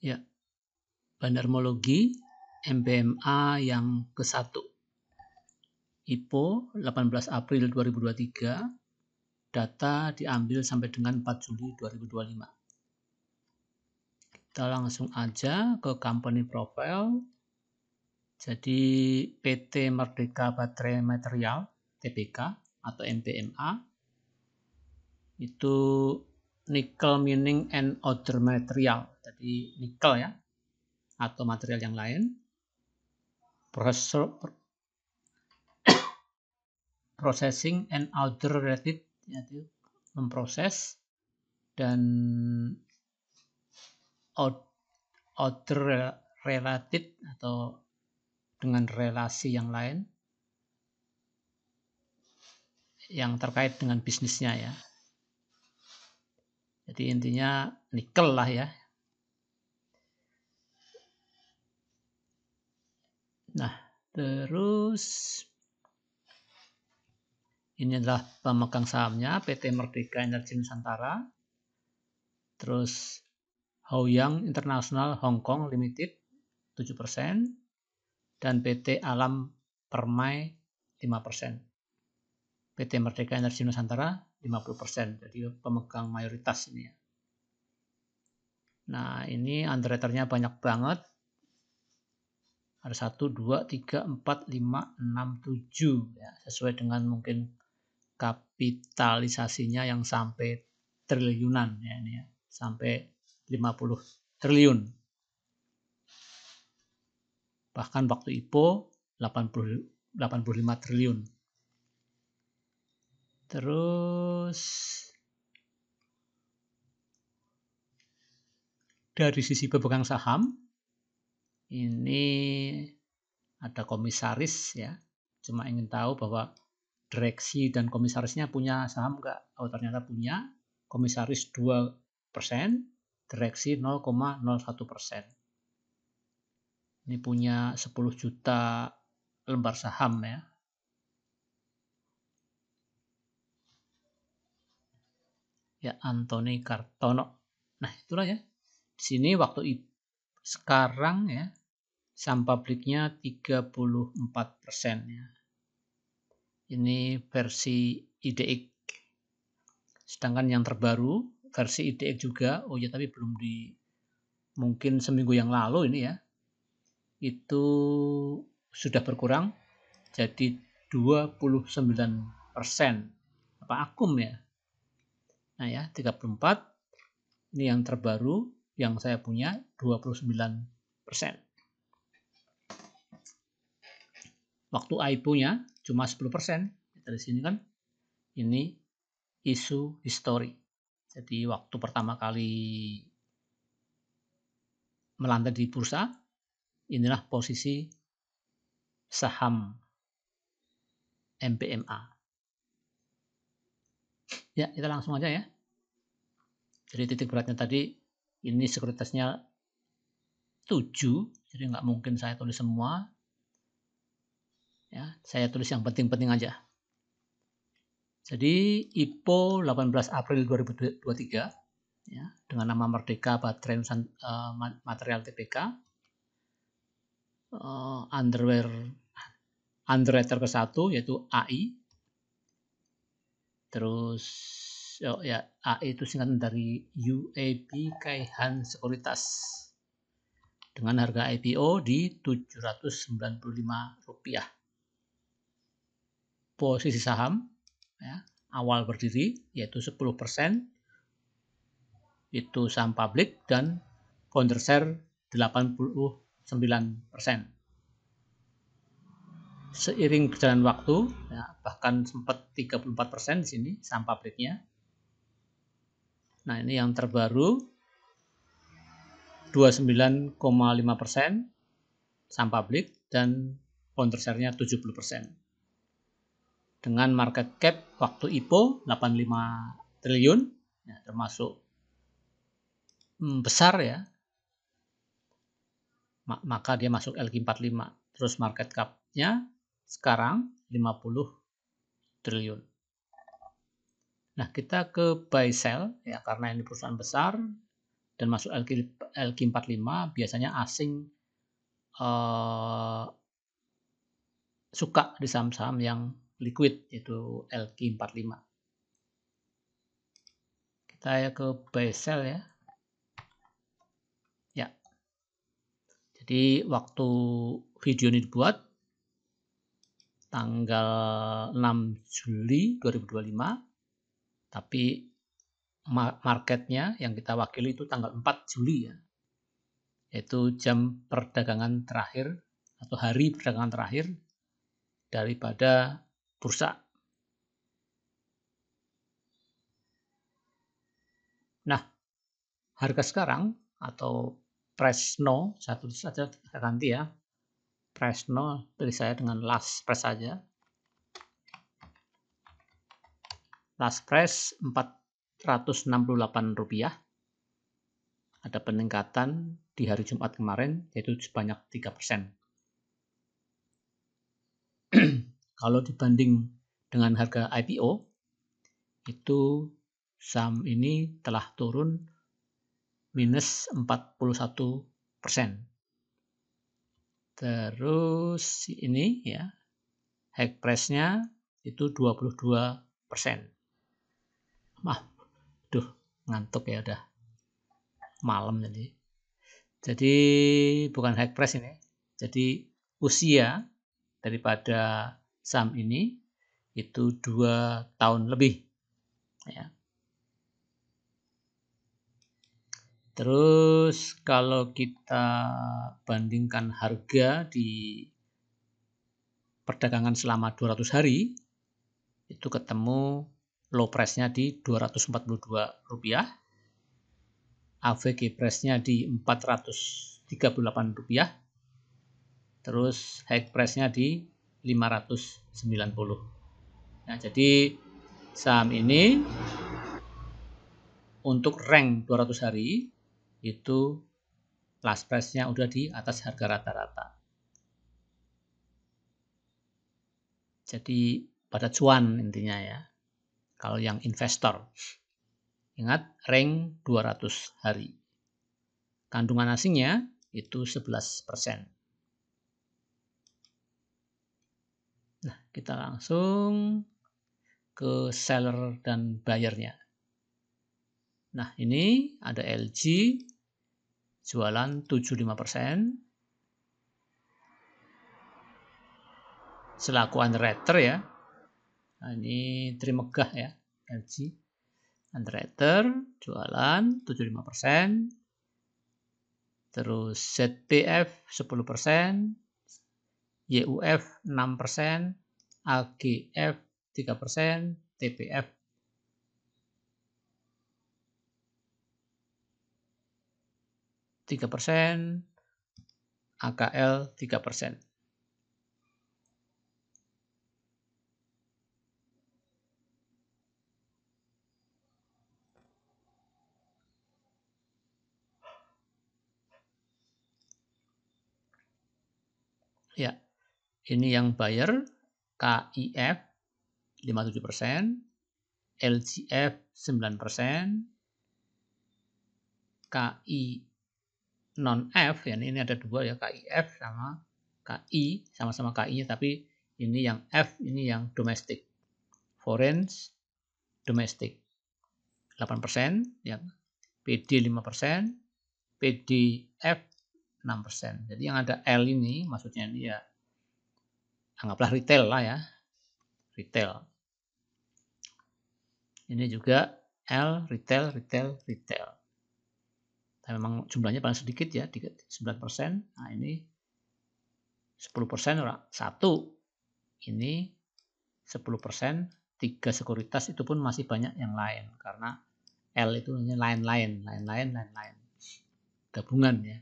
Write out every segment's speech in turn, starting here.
Ya, Bandarmologi MBMA yang ke-1. IPO 18 April 2023. Data diambil sampai dengan 4 Juli 2025. Kita langsung aja ke company profile. Jadi PT Merdeka Baterai Material Tbk atau MBMA itu nickel mining and other material. Jadi nikel ya atau material yang lain. Processing and other related, yaitu memproses dan other related atau dengan relasi yang lain yang terkait dengan bisnisnya ya. Jadi intinya nikel lah ya. Nah, terus ini adalah pemegang sahamnya PT Merdeka Energi Nusantara. Terus Haoyang International Hong Kong Limited 7% dan PT Alam Permai 5%. PT Merdeka Energi Nusantara 50%. Jadi pemegang mayoritas ini ya. Nah, ini underwriternya banyak banget. Ada 1, 2, 3, 4, 5, 6, 7 ya, sesuai dengan mungkin kapitalisasinya yang sampai triliunan ya ini ya, sampai 50 triliun. Bahkan waktu IPO 85 triliun. Terus dari sisi pemegang saham ini ada komisaris ya. Cuma ingin tahu bahwa direksi dan komisarisnya punya saham enggak? Oh, ternyata punya. Komisaris 2%, direksi 0,01%. Ini punya 10 juta lembar saham ya. Ya, Antoni Kartono. Nah, itulah ya. Di sini waktu sekarang ya, saham publiknya 34% ya. Ini versi IDX. Sedangkan yang terbaru versi IDX juga, oh ya tapi belum mungkin seminggu yang lalu ini ya. Itu sudah berkurang jadi 29%. Apa akum ya? Nah ya, 34. Ini yang terbaru yang saya punya 29%. Waktu IPO-nya cuma 10%. Dari sini kan ini isu history. Jadi waktu pertama kali melantai di bursa, inilah posisi saham MBMA. Ya, kita langsung aja ya. Jadi titik beratnya tadi, ini sekuritasnya 7, jadi nggak mungkin saya tulis semua. Ya, saya tulis yang penting-penting aja. Jadi IPO 18 April 2023 ya, dengan nama Merdeka Baterai Material Tbk. Underwriter ke-1 yaitu AI. Terus ya AI itu singkatan dari UAB Kaihan Sekuritas. Dengan harga IPO di Rp795. Posisi saham ya, awal berdiri yaitu 10%. Itu saham publik dan founder share 89%. Seiring berjalan waktu ya, bahkan sempat 34% di sini saham publiknya. Nah, ini yang terbaru 29,5% saham publik dan founder share-nya 70%. Dengan market cap waktu IPO 85 triliun ya, termasuk besar ya. Maka dia masuk LQ45. Terus market cap-nya sekarang 50 triliun. Nah, kita ke buy sell ya, karena ini perusahaan besar dan masuk LQ45, biasanya asing suka di saham-saham yang liquid, yaitu LQ45. Kita ke buy sell ya. Ya. Jadi waktu video ini dibuat tanggal 6 Juli 2025, tapi marketnya yang kita wakili itu tanggal 4 Juli ya, yaitu jam perdagangan terakhir atau hari perdagangan terakhir daripada bursa. Nah, harga sekarang atau price no, satu saja saya ganti ya, price no pilih saya dengan last price saja. Last price Rp468, ada peningkatan di hari Jumat kemarin yaitu sebanyak 3%. Kalau dibanding dengan harga IPO, itu saham ini telah turun minus 41%. Terus ini ya, high price-nya itu 22%. Ngantuk ya, udah malam jadi. Jadi bukan high price ini. Jadi usia daripada saham ini itu 2 tahun lebih ya. Terus kalau kita bandingkan harga di perdagangan selama 200 hari, itu ketemu low price-nya di Rp242, AVG price-nya di Rp438, terus high price-nya di 590. Nah, jadi saham ini untuk rank 200 hari itu last price-nya udah di atas harga rata-rata. Jadi pada cuan intinya ya. Kalau yang investor, ingat rank 200 hari. Kandungan asingnya itu 11%. Nah, kita langsung ke seller dan buyer-nya. Nah, ini ada LG jualan 75%. Selaku underwriter ya. Nah, ini Trimegah ya, LG. Underwriter jualan 75%. Terus ZPF 10%, YUF 6%, AGF 3%, TPF 3%, AKL 3%. Ya, ini yang buyer KIF 57%, LGF 9%, KI non-F, ya ini ada dua ya, KIF sama KI, sama-sama KI-nya, tapi ini yang F, ini yang domestik. Foreign domestik 8%, ya. PD 5%, PDF 6%. Jadi yang ada L ini maksudnya ini ya anggaplah retail lah ya. Retail. Ini juga L retail. Tapi memang jumlahnya paling sedikit ya, 9%. Nah, ini 10% satu. Ini 10%, 3 sekuritas, itu pun masih banyak yang lain karena L itu lain-lain. Gabungan ya.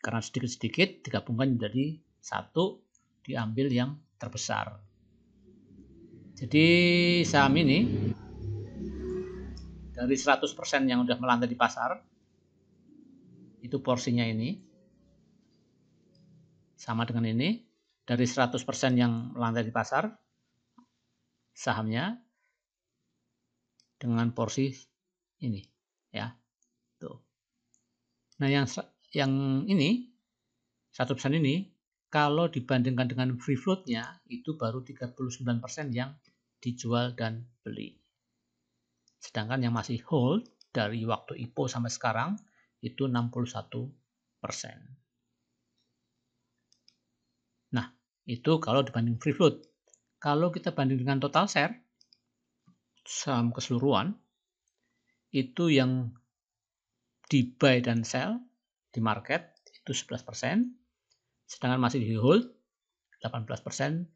Karena sedikit-sedikit digabungkan menjadi satu, diambil yang terbesar. Jadi saham ini dari 100% yang udah melantai di pasar, itu porsinya ini sama dengan ini. Dari 100% yang melantai di pasar, sahamnya dengan porsi ini ya. Tuh. Nah, yang ini 1% ini kalau dibandingkan dengan free float-nya itu baru 39% yang dijual dan beli. Sedangkan yang masih hold dari waktu IPO sampai sekarang itu 61%. Nah, itu kalau dibanding free float. Kalau kita banding dengan total share saham keseluruhan, itu yang di buy dan sell di market itu 11%, sedangkan masih di hold 18%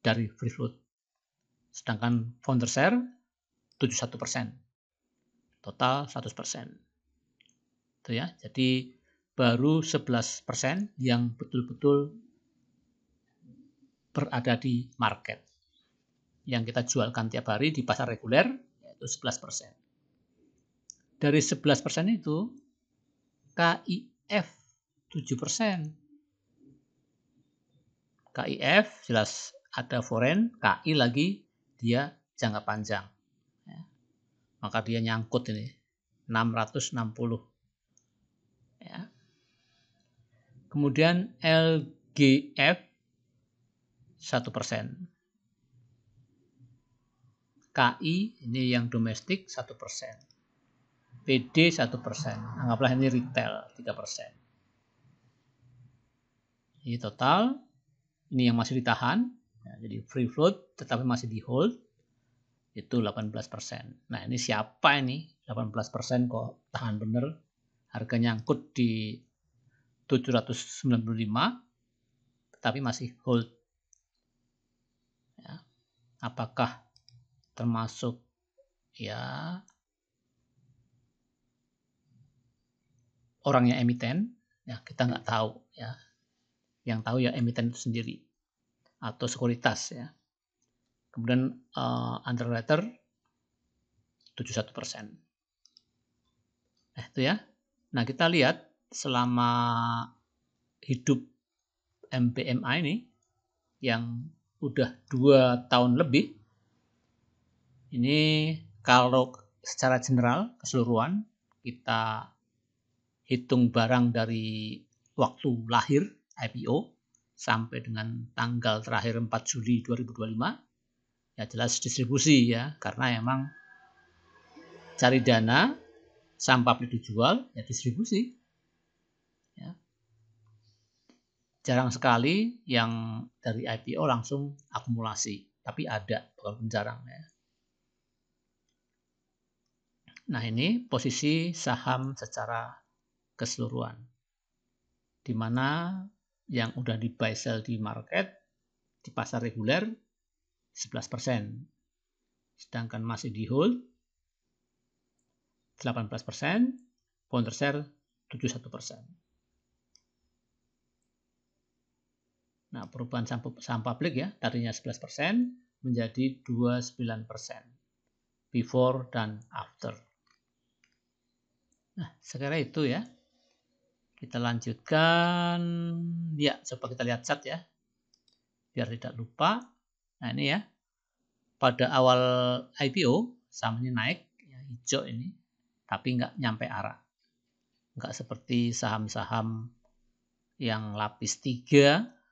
dari free float. Sedangkan founder share 71%. Total 100%. Itu ya. Jadi baru 11% yang betul-betul berada di market. Yang kita jualkan tiap hari di pasar reguler yaitu 11%. Dari 11% itu KIF 7%. KIF jelas ada foreign, KI lagi dia jangka panjang. Ya. Maka dia nyangkut ini 660. Ya. Kemudian LGF 1%. KI ini yang domestik 1%. PD 1%. Anggaplah ini retail 3%. Ini total. Ini yang masih ditahan. Ya, jadi free float tetapi masih di hold. Itu 18%. Nah, ini siapa ini? 18% kok tahan bener. Harganya nyangkut di 795 tetapi masih hold. Ya. Apakah termasuk ya orangnya emiten? Ya, kita nggak tahu ya. Yang tahu ya emiten itu sendiri atau sekuritas ya. Kemudian underwriter 71%. Nah, itu ya. Nah, kita lihat selama hidup MBMA ini yang udah 2 tahun lebih, ini kalau secara general keseluruhan kita hitung barang dari waktu lahir IPO sampai dengan tanggal terakhir 4 Juli 2025, ya jelas distribusi ya, karena emang cari dana, saham publik dijual, ya distribusi. Ya. Jarang sekali yang dari IPO langsung akumulasi, tapi ada, walaupun jarang ya. Nah, ini posisi saham secara keseluruhan, di mana yang udah di buy sell di market di pasar reguler 11%, sedangkan masih di hold 18%, founder share 71%. Nah, perubahan saham publik ya, tadinya 11% menjadi 29%. Before dan after. Nah, sekiranya itu ya. Kita lanjutkan. Ya, coba kita lihat chart ya. Biar tidak lupa. Nah, ini ya. Pada awal IPO, sahamnya naik, ya, hijau ini. Tapi nggak nyampe arah. Nggak seperti saham-saham yang lapis 3.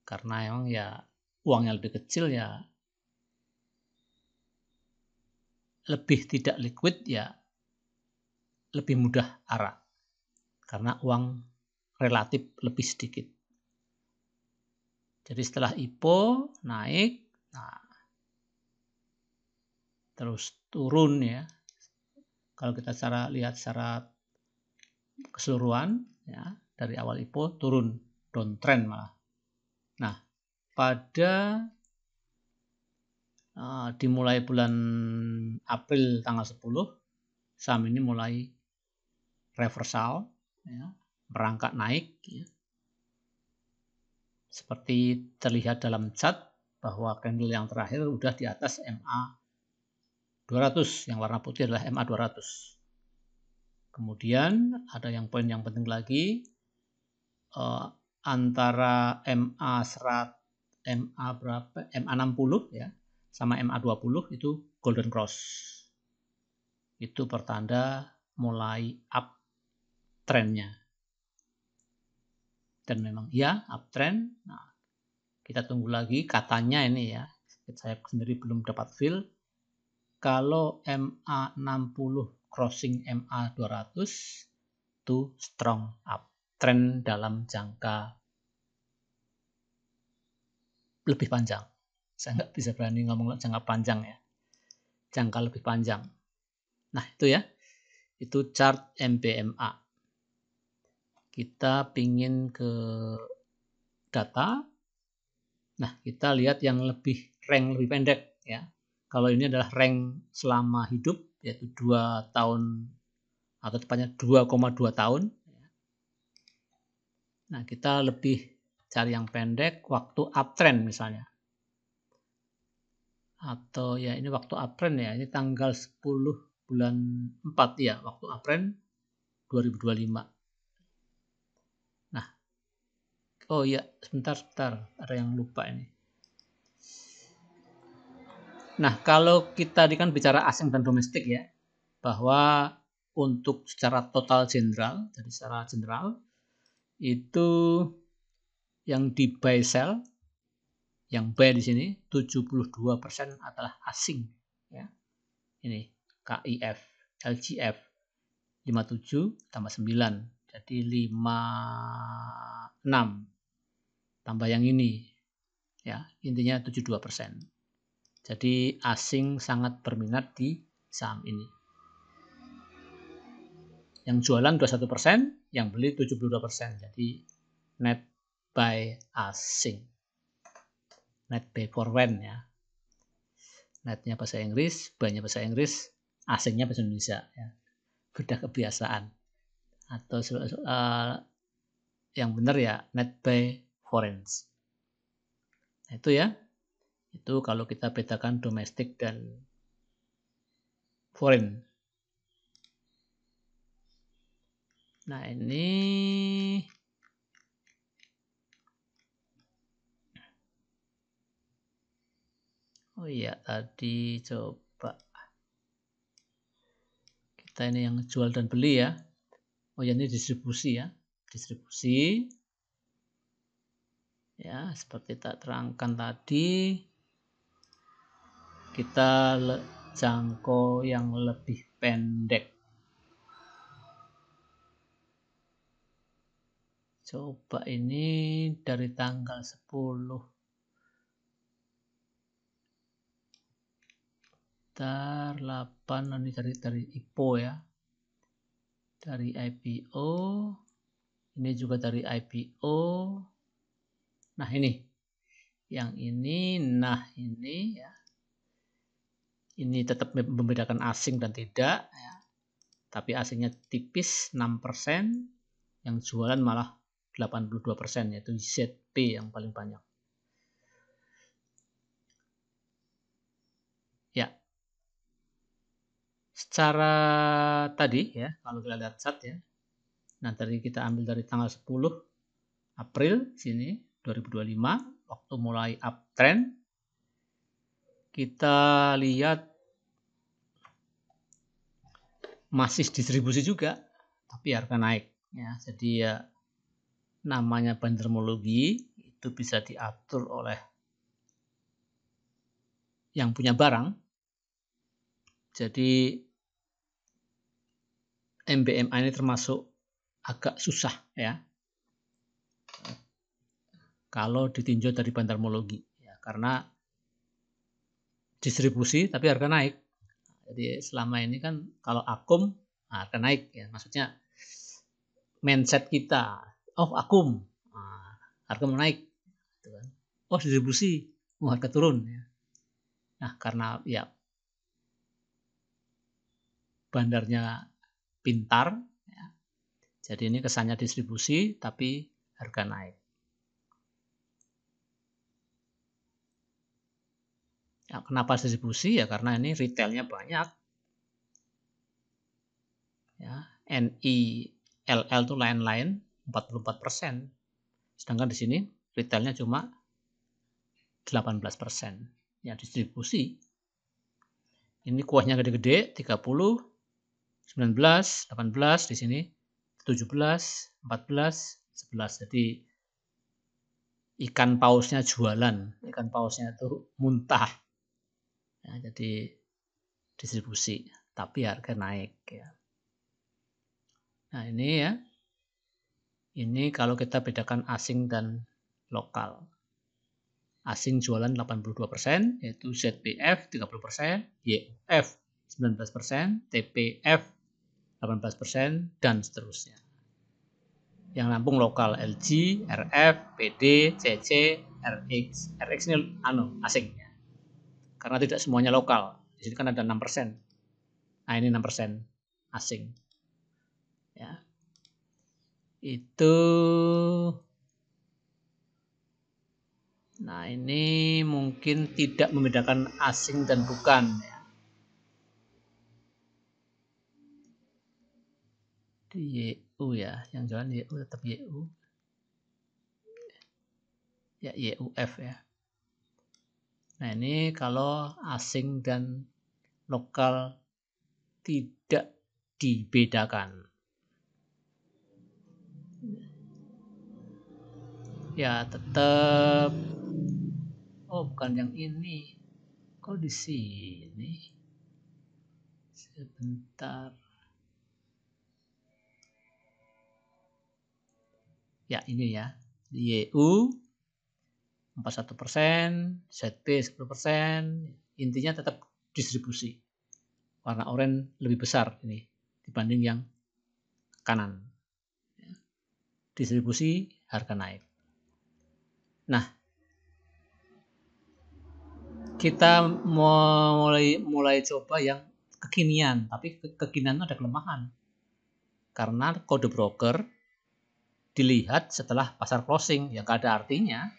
Karena emang ya uangnya lebih kecil ya lebih tidak liquid ya lebih mudah arah karena uang relatif lebih sedikit. Jadi setelah IPO naik, nah terus turun ya. Kalau kita lihat secara keseluruhan ya dari awal IPO turun downtrend malah. Nah pada dimulai bulan April tanggal 10 saham ini mulai reversal ya, merangkak naik ya. Seperti terlihat dalam chart bahwa candle yang terakhir udah di atas MA 200, yang warna putih adalah MA 200. Kemudian ada yang poin yang penting lagi, antara MA 60 ya sama MA 20 itu golden cross. Itu pertanda mulai up uptrendnya. Dan memang ya uptrend. Nah, kita tunggu lagi katanya ini ya. Saya sendiri belum dapat feel. Kalau MA60 crossing MA200 itu strong uptrend dalam jangka lebih panjang. Saya nggak bisa berani ngomong jangka panjang ya. Jangka lebih panjang. Nah itu ya. Itu chart MBMA. Kita pingin ke data. Nah, kita lihat yang rank lebih pendek ya. Kalau ini adalah rank selama hidup yaitu 2 tahun atau tepatnya 2,2 tahun. Nah, kita lebih cari yang pendek waktu uptrend misalnya. Atau ya ini waktu uptrend ya, ini tanggal 10 bulan 4 ya, waktu uptrend 2025. Nah, oh iya, sebentar, ada yang lupa ini. Nah, kalau kita kan bicara asing dan domestik ya, bahwa untuk secara total general, jadi secara general, itu yang di buy sell, yang buy di sini 72% adalah asing. Ya. Ini KIF, LGF 57 tambah 9, jadi 56 tambah yang ini, ya intinya 72%. Jadi asing sangat berminat di saham ini. Yang jualan 21%, yang beli 72%. Jadi net buy asing. Net buy foreign ya. Netnya bahasa Inggris, buy-nya bahasa Inggris, asingnya bahasa Indonesia ya. Beda kebiasaan. Atau yang benar ya net buy foreign. Nah, itu ya. Itu kalau kita bedakan domestik dan foreign. Nah, ini oh iya, tadi coba kita ini yang jual dan beli ya. Oh ya, ini distribusi ya. Distribusi. Ya, seperti tak terangkan tadi, kita jangkau yang lebih pendek. Coba ini dari tanggal 10. Bentar, 8 ini dari IPO ya. Dari IPO. Ini juga dari IPO. Nah, ini. Yang ini, nah ini ya. Ini tetap membedakan asing dan tidak ya. Tapi asingnya tipis 6%, yang jualan malah 82%, yaitu ZP yang paling banyak. Ya. Secara tadi ya, kalau kita lihat chart ya. Nah, tadi kita ambil dari tanggal 10 April sini 2025 waktu mulai uptrend. Kita lihat masih distribusi juga, tapi harga naik ya. Jadi ya namanya bandermologi itu bisa diatur oleh yang punya barang. Jadi MBMA ini termasuk agak susah ya kalau ditinjau dari bandermologi ya, karena distribusi tapi harga naik. Jadi selama ini kan kalau akum harga naik ya, maksudnya mindset kita, oh akum harga mau naik gitu kan. Oh distribusi harga turun ya. Nah karena ya bandarnya pintar ya, jadi ini kesannya distribusi tapi harga naik ya. Kenapa distribusi ya, karena ini retailnya banyak ya. NILL itu lain-lain 44%, sedangkan di sini retailnya cuma 18% ya. Distribusi ini kuahnya gede-gede 30, 19, 18, di sini 17, 14, 11. Jadi ikan pausnya jualan, ikan pausnya itu muntah. Ya, jadi distribusi, tapi harga naik ya. Nah, ini ya. Ini kalau kita bedakan asing dan lokal. Asing jualan 82%, yaitu ZBF 30%, YUF 19%, TPF 18%, dan seterusnya. Yang nampung lokal LG, RF, PD, CC, RX. RX ini asing. Karena tidak semuanya lokal. Di sini kan ada 6%. Nah, ini 6% asing. Ya. Itu. Nah, ini mungkin tidak membedakan asing dan bukan ya. Di YU ya, yang jualan YU tetap YU. Ya, YUF ya. Nah, ini kalau asing dan lokal tidak dibedakan. Ya, tetap. Oh, bukan yang ini. Kok di sini? Sebentar. Ya, ini ya. YU 41%, ZB 10%. Intinya tetap distribusi. Warna oranye lebih besar ini dibanding yang kanan. Distribusi, harga naik. Nah, kita mulai coba yang kekinian, tapi kekinian itu ada kelemahan. Karena kode broker dilihat setelah pasar closing, yang gak ada artinya.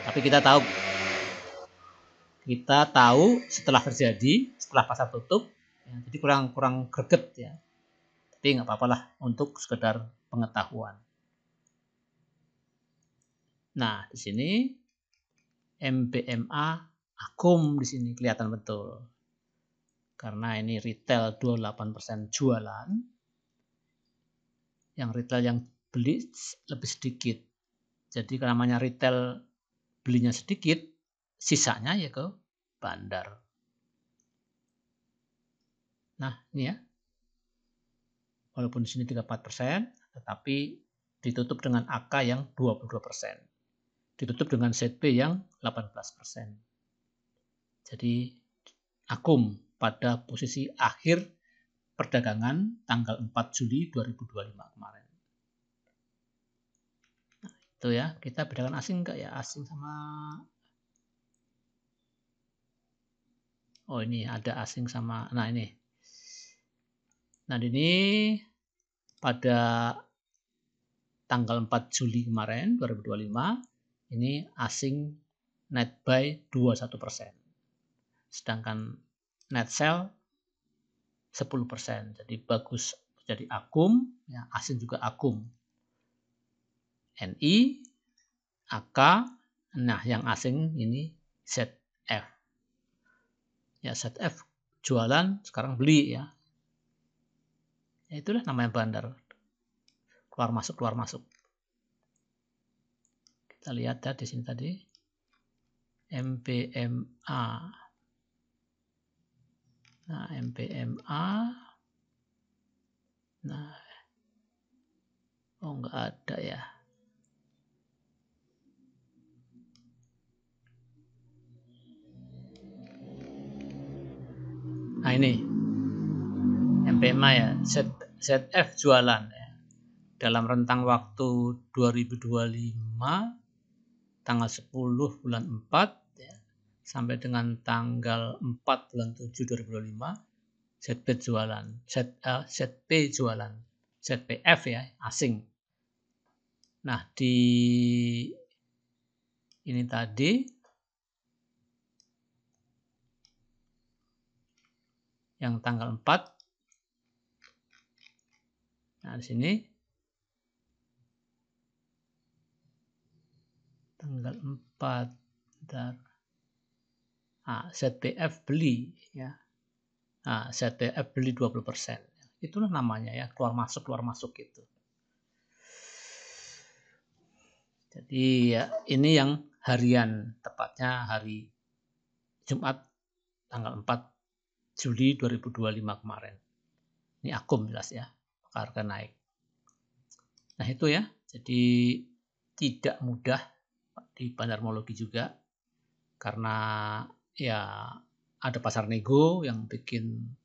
Tapi kita tahu setelah terjadi, setelah pasar tutup, ya, jadi kurang greget ya. Tapi nggak apa-apa lah untuk sekedar pengetahuan. Nah, di sini MBMA akum di sini kelihatan betul. Karena ini retail 28% jualan. Yang retail yang beli lebih sedikit. Jadi namanya retail belinya sedikit, sisanya ya ke bandar. Nah, ini ya. Walaupun di sini 34%, tetapi ditutup dengan AK yang 22%. Ditutup dengan ZB yang 18%. Jadi akum pada posisi akhir perdagangan tanggal 4 Juli 2025 kemarin. Nah, itu ya, kita bedakan asing enggak ya? Asing sama... Oh, ini ada asing sama... Nah, ini. Nah, ini pada tanggal 4 Juli kemarin 2025 ini asing net buy 21%. Sedangkan net sell 10%. Jadi bagus, jadi akum, ya, asing juga akum. NI, AK, nah yang asing ini ZF. Ya, ZF jualan, sekarang beli ya. Ya, itulah namanya bandar. Keluar masuk. Kita lihat ya di sini tadi. MBMA. Nah, MBMA. Nah. Oh, enggak ada ya. Nah, ini. MBMA ya. ZF jualan ya. Dalam rentang waktu 2025 tanggal 10 bulan 4 ya, sampai dengan tanggal 4 bulan 7 2025 ZB jualan, ZP jualan, ZPF ya asing. Nah, di ini tadi yang tanggal 4. Nah, di sini tanggal 4. Bentar. Nah, ZPF beli ya. Nah, ZPF beli 20%. itulah namanya ya, keluar masuk gitu. Jadi ya ini yang harian, tepatnya hari Jumat tanggal 4 Juli 2025 kemarin. Ini akum jelas ya, harga naik. Nah itu ya, jadi tidak mudah di bandarmologi juga, karena ya ada pasar nego yang bikin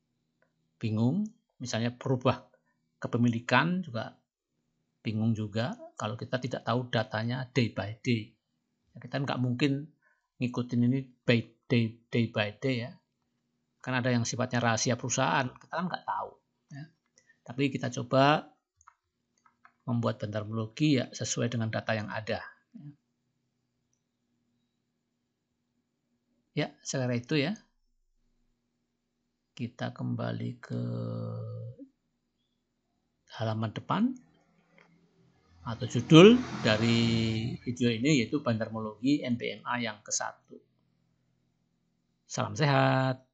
bingung, misalnya berubah kepemilikan juga bingung juga kalau kita tidak tahu datanya day by day. Kita nggak mungkin ngikutin ini day by day ya, kan ada yang sifatnya rahasia perusahaan, kita kan nggak tahu ya. Tapi kita coba membuat bandarmologi ya sesuai dengan data yang ada. Ya, secara itu ya. Kita kembali ke halaman depan atau judul dari video ini, yaitu bandarmologi NBMA yang ke-1. Salam sehat.